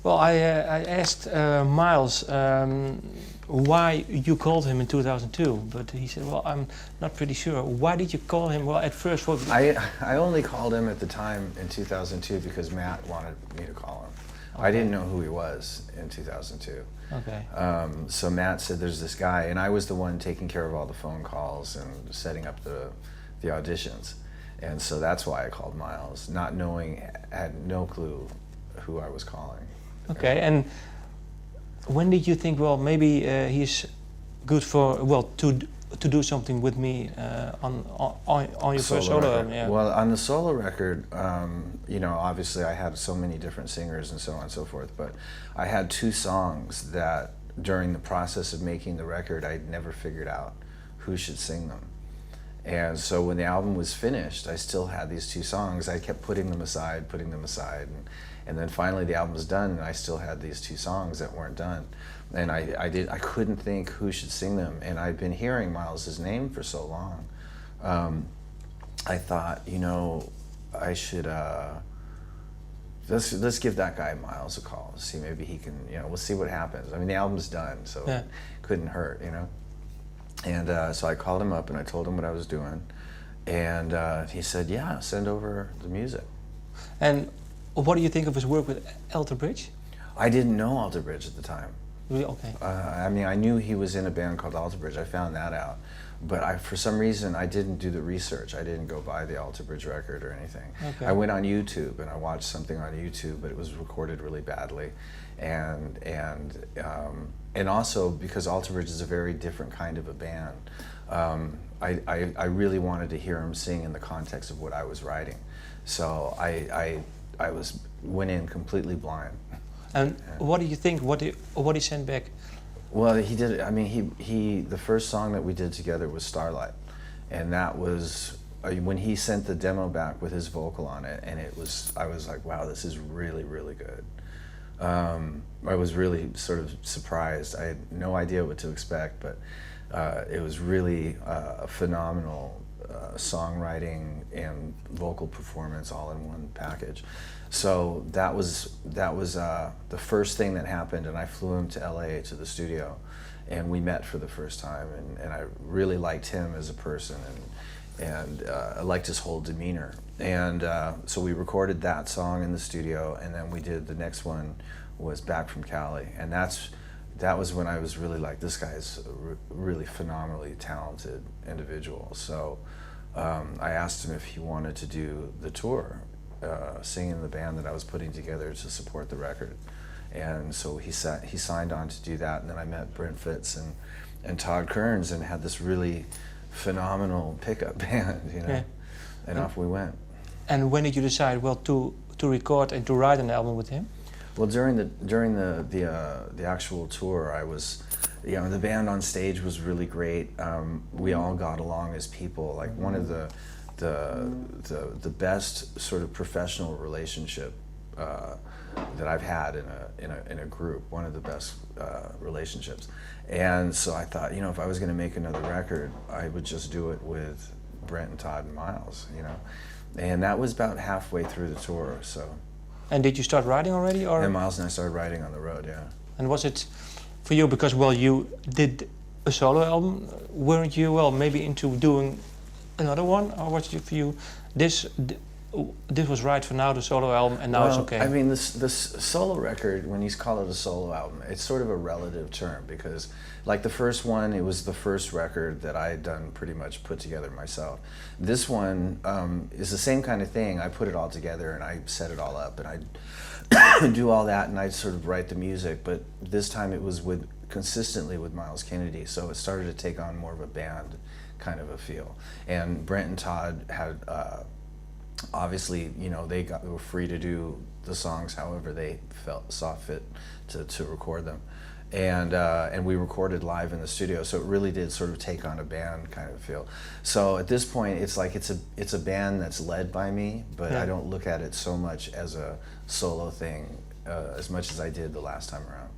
Well, I asked Myles why you called him in 2002, but he said, well, I'm not pretty sure. Why did you call him? Well, at first, what? I only called him at the time in 2002 because Matt wanted me to call him. Okay. I didn't know who he was in 2002. Okay. So Matt said there's this guy, and I was the one taking care of all the phone calls and setting up the auditions. And so that's why I called Myles, not knowing, had no clue who I was calling. Okay, and when did you think, well, maybe he's good for, well, to do something with me on your first solo album? Yeah. Well, on the solo record, you know, obviously I had so many different singers and so on and so forth, but I had 2 songs that during the process of making the record, I'd never figured out who should sing them. And so when the album was finished, I still had these 2 songs. I kept putting them aside, and then finally the album was done, and I still had these 2 songs that weren't done. And I couldn't think who should sing them, and I'd been hearing Myles' name for so long. I thought, you know, I should let's give that guy Myles a call, see maybe he can, you know, we'll see what happens. I mean, the album's done, so yeah. It couldn't hurt, you know. And so I called him up and I told him what I was doing, and he said, yeah, send over the music. And what do you think of his work with Alter Bridge? I didn't know Alter Bridge at the time. Really? Okay. I mean, I knew he was in a band called Alter Bridge. I found that out. But for some reason, I didn't do the research. I didn't go buy the Alter Bridge record or anything. Okay. I went on YouTube and I watched something on YouTube, but it was recorded really badly. And also because Alter Bridge is a very different kind of a band, I really wanted to hear him sing in the context of what I was writing. So I went in completely blind. And what do you think? What he sent back? Well, he did. I mean, the first song that we did together was Starlight, and that was when he sent the demo back with his vocal on it, and it was. I was like, wow, this is really, really good. I was really sort of surprised. I had no idea what to expect, but it was really a phenomenal songwriting and vocal performance all in one package. So that was the first thing that happened, and I flew him to LA to the studio, and we met for the first time, and I really liked him as a person, and I liked his whole demeanor. And so we recorded that song in the studio, and then we did the next one was Back from Cali, and that was when I was really like, this guy's a really phenomenally talented individual. So I asked him if he wanted to do the tour, singing in the band that I was putting together to support the record. And so he signed on to do that, and then I met Brent Fitz and Todd Kearns and had this really phenomenal pickup band, you know, yeah. And off we went. And when did you decide, well, to record and to write an album with him? Well, during the actual tour, I was, you know, the band on stage was really great. We all got along as people. Like one of the best sort of professional relationship that I've had in a group. One of the best relationships. And so I thought, you know, if I was going to make another record, I would just do it with Brent and Todd and Myles, you know. And that was about halfway through the tour, so. And did you start writing already, or? And Myles and I started writing on the road, yeah. And was it for you because, well, you did a solo album? Weren't you, well, maybe into doing another one, or was it for you this was right for now, the solo album, and now it's okay? I mean, this solo record, when you call it a solo album, it's sort of a relative term because, like the first one, it was the first record that I had done pretty much put together myself. This one is the same kind of thing. I put it all together and I set it all up and I do all that and I sort of write the music, but this time it was consistently with Myles Kennedy, so it started to take on more of a band kind of a feel. And Brent and Todd had obviously, you know, they were free to do the songs however they saw fit to record them, and we recorded live in the studio, so it really did sort of take on a band kind of feel. So at this point, it's like it's a band that's led by me, but yeah. I don't look at it so much as a solo thing as much as I did the last time around.